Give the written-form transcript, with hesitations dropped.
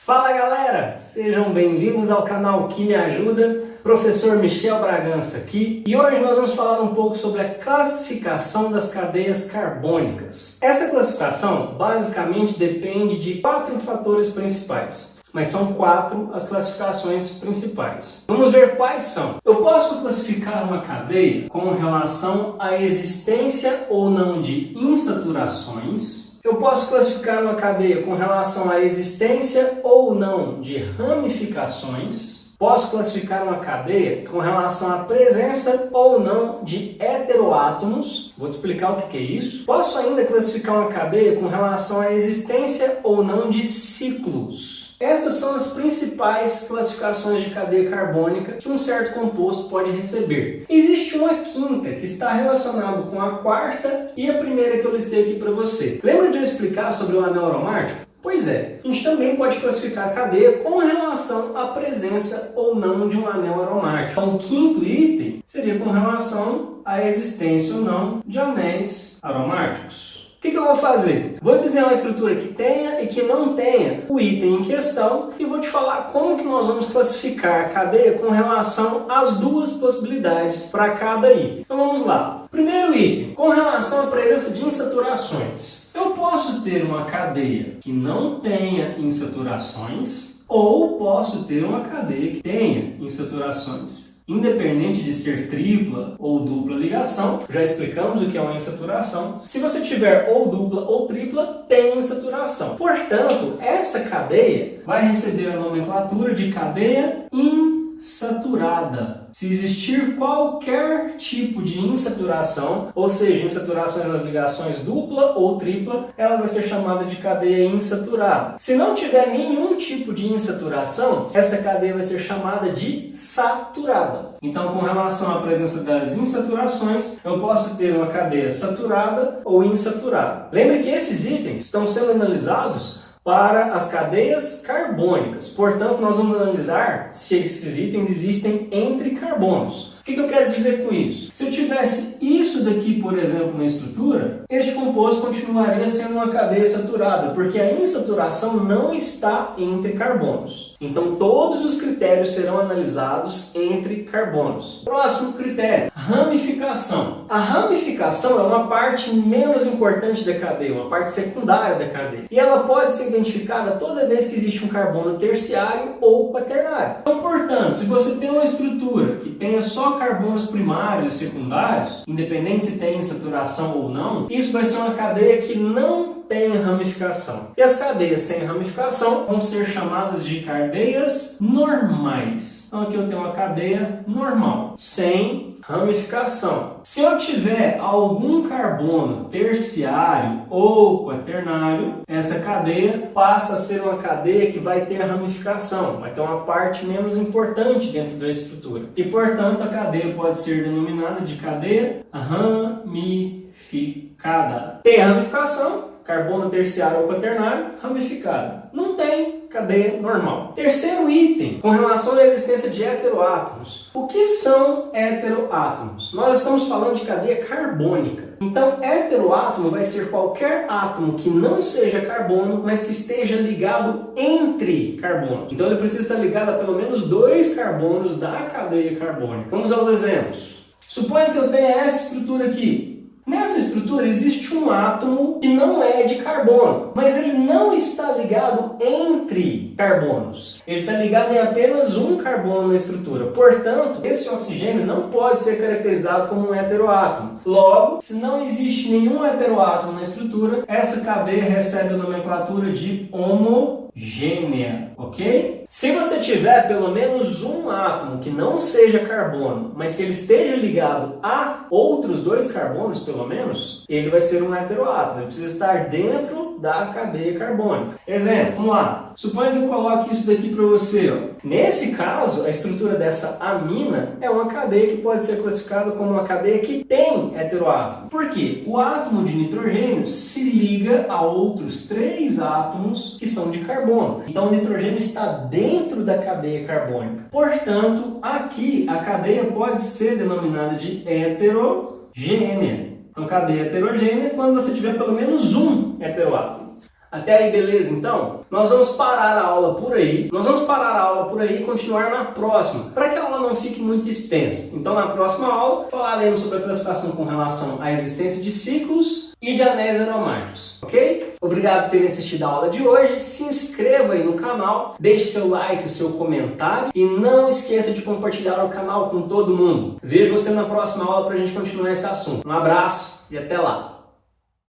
Fala galera, sejam bem-vindos ao canal Que Me Ajuda, professor Michel Bragança aqui, e hoje nós vamos falar um pouco sobre a classificação das cadeias carbônicas. Essa classificação basicamente depende de 4 fatores principais, mas são 4 as classificações principais. Vamos ver quais são. Eu posso classificar uma cadeia com relação à existência ou não de insaturações. Eu posso classificar uma cadeia com relação à existência ou não de ramificações. Posso classificar uma cadeia com relação à presença ou não de heteroátomos. Vou te explicar o que é isso. Posso ainda classificar uma cadeia com relação à existência ou não de ciclos. Essas são as principais classificações de cadeia carbônica que um certo composto pode receber. Existe uma quinta que está relacionada com a quarta e a primeira que eu listei aqui para você. Lembra de eu explicar sobre o anel aromático? Pois é, a gente também pode classificar a cadeia com relação à presença ou não de um anel aromático. Então, o quinto item seria com relação à existência ou não de anéis aromáticos. O que eu vou fazer? Vou desenhar uma estrutura que tenha e que não tenha o item em questão e vou te falar como que nós vamos classificar a cadeia com relação às duas possibilidades para cada item. Então vamos lá. Primeiro item, com relação à presença de insaturações. Eu posso ter uma cadeia que não tenha insaturações ou posso ter uma cadeia que tenha insaturações. Independente de ser tripla ou dupla ligação, já explicamos o que é uma insaturação. Se você tiver ou dupla ou tripla, tem insaturação. Portanto, essa cadeia vai receber a nomenclatura de cadeia insaturada. Se existir qualquer tipo de insaturação, ou seja, insaturações nas ligações dupla ou tripla, ela vai ser chamada de cadeia insaturada. Se não tiver nenhum tipo de insaturação, essa cadeia vai ser chamada de saturada. Então, com relação à presença das insaturações, eu posso ter uma cadeia saturada ou insaturada. Lembre que esses itens estão sendo analisados para as cadeias carbônicas. Portanto, nós vamos analisar se esses itens existem entre carbonos. O que eu quero dizer com isso? Se eu tivesse isso daqui, por exemplo, na estrutura, este composto continuaria sendo uma cadeia saturada, porque a insaturação não está entre carbonos. Então, todos os critérios serão analisados entre carbonos. Próximo critério, ramificação. A ramificação é uma parte menos importante da cadeia, uma parte secundária da cadeia. E ela pode ser identificada toda vez que existe um carbono terciário ou quaternário. Então, portanto, se você tem uma estrutura que tenha só carbonos primários e secundários, independente se tem insaturação ou não, isso vai ser uma cadeia que não tem ramificação. E as cadeias sem ramificação vão ser chamadas de cadeias normais. Então aqui eu tenho uma cadeia normal, sem ramificação. Se eu tiver algum carbono terciário ou quaternário, essa cadeia passa a ser uma cadeia que vai ter ramificação, vai ter uma parte menos importante dentro da estrutura. E, portanto, a cadeia pode ser denominada de cadeia ramificada. Tem ramificação, carbono terciário ou quaternário, ramificada. Não tem, cadeia normal. Terceiro item, com relação à existência de heteroátomos. O que são heteroátomos? Nós estamos falando de cadeia carbônica. Então, heteroátomo vai ser qualquer átomo que não seja carbono, mas que esteja ligado entre carbonos. Então, ele precisa estar ligado a pelo menos 2 carbonos da cadeia carbônica. Vamos aos exemplos. Suponha que eu tenha essa estrutura aqui. Nessa estrutura existe um átomo que não é de carbono, mas ele não está ligado entre carbonos. Ele está ligado em apenas um carbono na estrutura. Portanto, esse oxigênio não pode ser caracterizado como um heteroátomo. Logo, se não existe nenhum heteroátomo na estrutura, essa cadeia recebe a nomenclatura de homogênea, ok? Se você tiver pelo menos um átomo que não seja carbono, mas que ele esteja ligado a outros 2 carbonos, pelo menos, ele vai ser um heteroátomo. Ele precisa estar dentro da cadeia carbônica. Exemplo, vamos lá. Suponha que eu coloque isso daqui para você. Ó. Nesse caso, a estrutura dessa amina é uma cadeia que pode ser classificada como uma cadeia que tem heteroátomo. Por quê? O átomo de nitrogênio se liga a outros 3 átomos que são de carbono. Então, o nitrogênio está dentro da cadeia carbônica. Portanto, aqui a cadeia pode ser denominada de heterogênea. Então, cadeia heterogênea é quando você tiver pelo menos um heteroátomo. Até aí, beleza? Então, nós vamos parar a aula por aí. E continuar na próxima, para que a aula não fique muito extensa. Então, na próxima aula, falaremos sobre a classificação com relação à existência de ciclos e de anéis aromáticos, ok? Obrigado por terem assistido a aula de hoje. Se inscreva aí no canal, deixe seu like, o seu comentário e não esqueça de compartilhar o canal com todo mundo. Vejo você na próxima aula para a gente continuar esse assunto. Um abraço e até lá!